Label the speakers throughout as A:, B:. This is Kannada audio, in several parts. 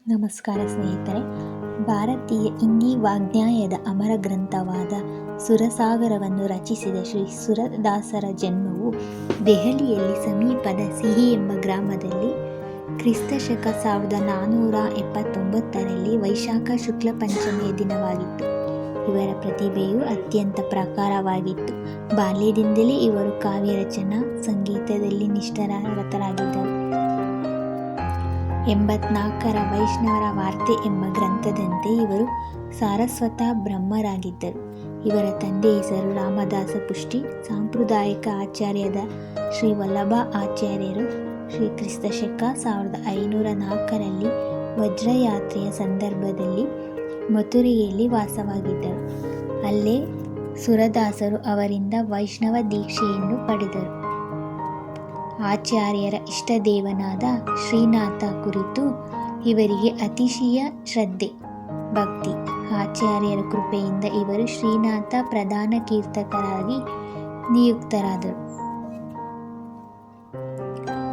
A: ನಮಸ್ಕಾರ ಸ್ನೇಹಿತರೆ. ಭಾರತೀಯ ಹಿಂದಿ ವಾಗ್ಗೇಯದ ಅಮರ ಗ್ರಂಥವಾದ ಸುರಸಾಗರವನ್ನು ರಚಿಸಿದ ಶ್ರೀ ಸುರದಾಸರ ಜನ್ಮವು ದೆಹಲಿಯಲ್ಲಿ ಸಮೀಪದ ಸಿಹಿ ಎಂಬ ಗ್ರಾಮದಲ್ಲಿ ಕ್ರಿಸ್ತಶಕ 1479ರಲ್ಲಿ ವೈಶಾಖ ಶುಕ್ಲ ಪಂಚಮಿಯ ದಿನವಾಗಿತ್ತು. ಇವರ ಪ್ರತಿಭೆಯು ಅತ್ಯಂತ ಪ್ರಖರವಾಗಿತ್ತು. ಬಾಲ್ಯದಿಂದಲೇ ಇವರು ಕಾವ್ಯ ರಚನಾ ಸಂಗೀತದಲ್ಲಿ ನಿಷ್ಠಾರತರಾಗಿದ್ದರು. 84ರ ವೈಷ್ಣವರ ವಾರ್ತೆ ಎಂಬ ಗ್ರಂಥದಂತೆ ಇವರು ಸಾರಸ್ವತ ಬ್ರಹ್ಮರಾಗಿದ್ದರು. ಇವರ ತಂದೆ ಹೆಸರು ರಾಮದಾಸ ಪುಷ್ಟಿ. ಸಾಂಪ್ರದಾಯಿಕ ಆಚಾರ್ಯದ ಶ್ರೀ ವಲ್ಲಭ ಆಚಾರ್ಯರು ಶ್ರೀ ಕ್ರಿಸ್ತಶಕ 1504ರಲ್ಲಿ ವಜ್ರಯಾತ್ರೆಯ ಸಂದರ್ಭದಲ್ಲಿ ಮಥುರೆಯಲ್ಲಿ ವಾಸವಾಗಿದ್ದರು. ಅಲ್ಲೇ ಸುರದಾಸರು ಅವರಿಂದ ವೈಷ್ಣವ ದೀಕ್ಷೆಯನ್ನು ಪಡೆದರು. ಆಚಾರ್ಯರ ಇಷ್ಟದೇವನಾದ ಶ್ರೀನಾಥ ಕುರಿತು ಇವರಿಗೆ ಅತಿಶಯ ಶ್ರದ್ಧೆ, ಭಕ್ತಿ. ಆಚಾರ್ಯರ ಕೃಪೆಯಿಂದ ಇವರು ಶ್ರೀನಾಥ ಪ್ರಧಾನ ಕೀರ್ತಕರಾಗಿ ನಿಯುಕ್ತರಾದರು.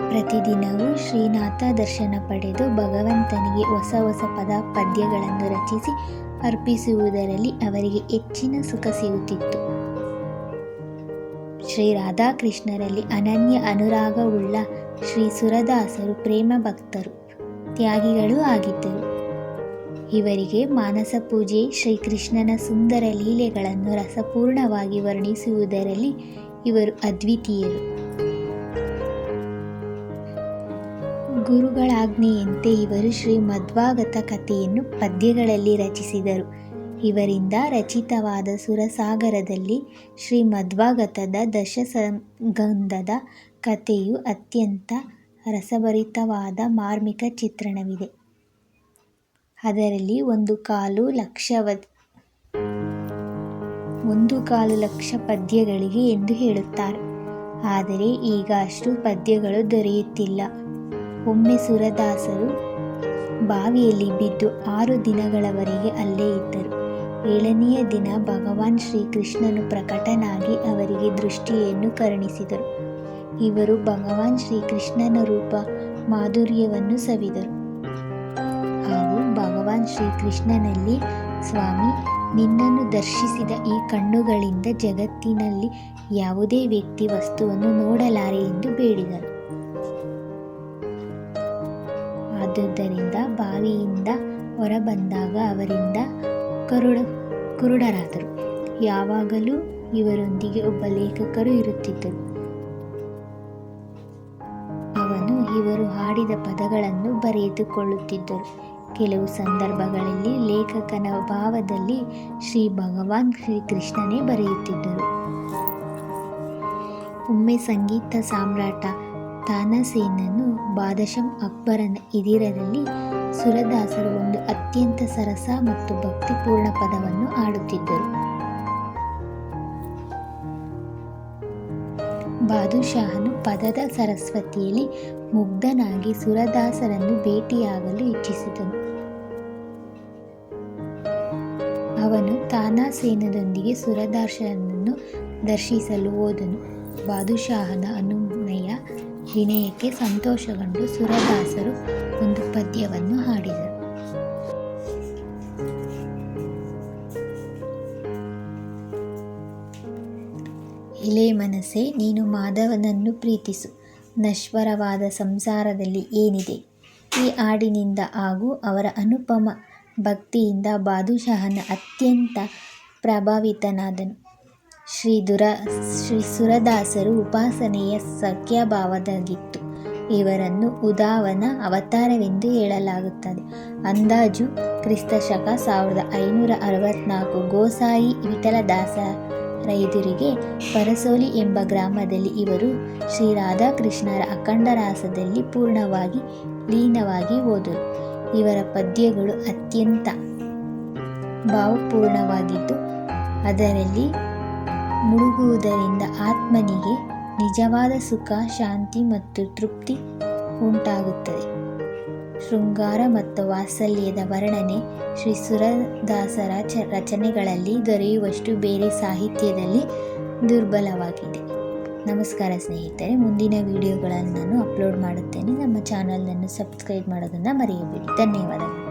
A: ಪ್ರತಿದಿನವೂ ಶ್ರೀನಾಥ ದರ್ಶನ ಪಡೆದು ಭಗವಂತನಿಗೆ ಹೊಸ ಹೊಸ ಪದ್ಯಗಳನ್ನು ರಚಿಸಿ ಅರ್ಪಿಸುವುದರಲ್ಲಿ ಅವರಿಗೆ ಹೆಚ್ಚಿನ ಸುಖ ಸಿಗುತ್ತಿತ್ತು. ಶ್ರೀ ರಾಧಾಕೃಷ್ಣರಲ್ಲಿ ಅನನ್ಯ ಅನುರಾಗವುಳ್ಳ ಶ್ರೀ ಸುರದಾಸರು ಪ್ರೇಮ ಭಕ್ತರು, ತ್ಯಾಗಿಗಳೂ ಆಗಿದ್ದರು. ಇವರಿಗೆ ಮಾನಸ ಪೂಜೆ, ಶ್ರೀಕೃಷ್ಣನ ಸುಂದರ ಲೀಲೆಗಳನ್ನು ರಸಪೂರ್ಣವಾಗಿ ವರ್ಣಿಸುವುದರಲ್ಲಿ ಇವರು ಅದ್ವಿತೀಯರು. ಗುರುಗಳಾಜ್ಞೆಯಂತೆ ಇವರು ಶ್ರೀ ಮಧ್ವಾಗತ ಕಥೆಯನ್ನು ಪದ್ಯಗಳಲ್ಲಿ ರಚಿಸಿದರು. ಇವರಿಂದ ರಚಿತವಾದ ಸುರಸಾಗರದಲ್ಲಿ ಶ್ರೀ ಮಧ್ವಾಗತದ ದಶಸ್ಕಂಧದ ಕಥೆಯು ಅತ್ಯಂತ ರಸಭರಿತವಾದ ಮಾರ್ಮಿಕ ಚಿತ್ರಣವಿದೆ. ಅದರಲ್ಲಿ 1.25 ಲಕ್ಷ ಪದ್ಯಗಳಿವೆ ಎಂದು ಹೇಳುತ್ತಾರೆ. ಆದರೆ ಈಗ ಅಷ್ಟು ಪದ್ಯಗಳು ದೊರೆಯುತ್ತಿಲ್ಲ. ಒಮ್ಮೆ ಸುರದಾಸರು ಬಾವಿಯಲ್ಲಿ ಬಿದ್ದು 6 ದಿನಗಳವರೆಗೆ ಅಲ್ಲೇ ಇದ್ದರು. 7ನೆಯ ದಿನ ಭಗವಾನ್ ಶ್ರೀಕೃಷ್ಣನು ಪ್ರಕಟನಾಗಿ ಅವರಿಗೆ ದೃಷ್ಟಿಯನ್ನು ಕರುಣಿಸಿದರು. ಇವರು ಭಗವಾನ್ ಶ್ರೀಕೃಷ್ಣನ ರೂಪ ಮಾಧುರ್ಯವನ್ನು ಸವಿದರು ಹಾಗೂ ಭಗವಾನ್ ಶ್ರೀಕೃಷ್ಣನಲ್ಲಿ, ಸ್ವಾಮಿ, ನಿನ್ನನ್ನು ದರ್ಶಿಸಿದ ಈ ಕಣ್ಣುಗಳಿಂದ ಜಗತ್ತಿನಲ್ಲಿ ಯಾವುದೇ ವ್ಯಕ್ತಿ ವಸ್ತುವನ್ನು ನೋಡಲಾರೆ ಎಂದು ಬೇಡಿದರು. ಆದುದರಿಂದ ಬಾವಿಯಿಂದ ಹೊರಬಂದಾಗ ಅವರಿಂದ ಕುರುಡರಾದರು. ಯಾವಾಗಲೂ ಇವರೊಂದಿಗೆ ಒಬ್ಬ ಲೇಖಕರು ಇರುತ್ತಿದ್ದರು. ಅವನು ಇವರು ಹಾಡಿದ ಪದಗಳನ್ನು ಬರೆದುಕೊಳ್ಳುತ್ತಿದ್ದರು. ಕೆಲವು ಸಂದರ್ಭಗಳಲ್ಲಿ ಲೇಖಕನ ಭಾವದಲ್ಲಿ ಶ್ರೀ ಭಗವಾನ್ ಶ್ರೀಕೃಷ್ಣನೇ ಬರೆಯುತ್ತಿದ್ದರು. ಒಮ್ಮೆ ಸಂಗೀತ ಸಾಮ್ರಾಟ ತಾನಸೇನನು ಬಾದಶಾಹ ಅಕ್ಬರನ ಇದಿರಲ್ಲಿ ಸುರದಾಸರು ಒಂದು ಅತ್ಯಂತ ಸರಸ ಮತ್ತು ಭಕ್ತಿಪೂರ್ಣ ಪದವನ್ನು ಹಾಡುತ್ತಿದ್ದರು. ಬಾದಶಾಹನು ಪದದ ಸರಸ್ವತಿಯಲ್ಲಿ ಮುಗ್ಧನಾಗಿ ಸುರದಾಸರನ್ನು ಭೇಟಿಯಾಗಲು ಇಚ್ಛಿಸಿದನು. ಅವನು ತಾನಸೇನದೊಂದಿಗೆ ಸುರದಾಸರನ್ನು ದರ್ಶಿಸಲು ಹೋದನು. ಬಾದಶಾಹನ ವಿನಯಕ್ಕೆ ಸಂತೋಷಗೊಂಡು ಸುರದಾಸರು ಒಂದು ಪದ್ಯವನ್ನು ಹಾಡಿದರು. ಎಲೆ ಮನಸ್ಸೇ, ನೀನು ಮಾಧವನನ್ನು ಪ್ರೀತಿಸು. ನಶ್ವರವಾದ ಸಂಸಾರದಲ್ಲಿ ಏನಿದೆ? ಈ ಹಾಡಿನಿಂದ ಹಾಗೂ ಅವರ ಅನುಪಮ ಭಕ್ತಿಯಿಂದ ಬಾದಶಾಹನ ಅತ್ಯಂತ ಪ್ರಭಾವಿತನಾದನು. ಶ್ರೀ ಸುರದಾಸರು ಉಪಾಸನೆಯ ಸಖ್ಯಭಾವದಾಗಿತ್ತು. ಇವರನ್ನು ಉದ್ಧಾವನ ಅವತಾರವೆಂದು ಹೇಳಲಾಗುತ್ತದೆ. ಅಂದಾಜು ಕ್ರಿಸ್ತಶಕ 1564 ಗೋಸಾಯಿ ವಿಠಲದಾಸರ ಎದುರಿಗೆ ಪರಸೋಲಿ ಎಂಬ ಗ್ರಾಮದಲ್ಲಿ ಇವರು ಶ್ರೀ ರಾಧಾಕೃಷ್ಣರ ಅಖಂಡರಾಸದಲ್ಲಿ ಪೂರ್ಣವಾಗಿ ಲೀನವಾಗಿ ಹೋದರು. ಇವರ ಪದ್ಯಗಳು ಅತ್ಯಂತ ಭಾವಪೂರ್ಣವಾಗಿದ್ದು ಅದರಲ್ಲಿ ಮುಳುಗುವುದರಿಂದ ಆತ್ಮನಿಗೆ ನಿಜವಾದ ಸುಖ, ಶಾಂತಿ ಮತ್ತು ತೃಪ್ತಿ ಉಂಟಾಗುತ್ತದೆ. ಶೃಂಗಾರ ಮತ್ತು ವಾತ್ಸಲ್ಯದ ವರ್ಣನೆ ಶ್ರೀ ಸುರದಾಸರ ರಚನೆಗಳಲ್ಲಿ ದೊರೆಯುವಷ್ಟು ಬೇರೆ ಸಾಹಿತ್ಯದಲ್ಲಿ ದುರ್ಬಲವಾಗಿದೆ. ನಮಸ್ಕಾರ ಸ್ನೇಹಿತರೆ. ಮುಂದಿನ ವಿಡಿಯೋಗಳನ್ನು ನಾನು ಅಪ್ಲೋಡ್ ಮಾಡುತ್ತೇನೆ. ನಮ್ಮ ಚಾನಲನ್ನು ಸಬ್ಸ್ಕ್ರೈಬ್ ಮಾಡೋದನ್ನು ಮರೆಯಬೇಡಿ. ಧನ್ಯವಾದಗಳು.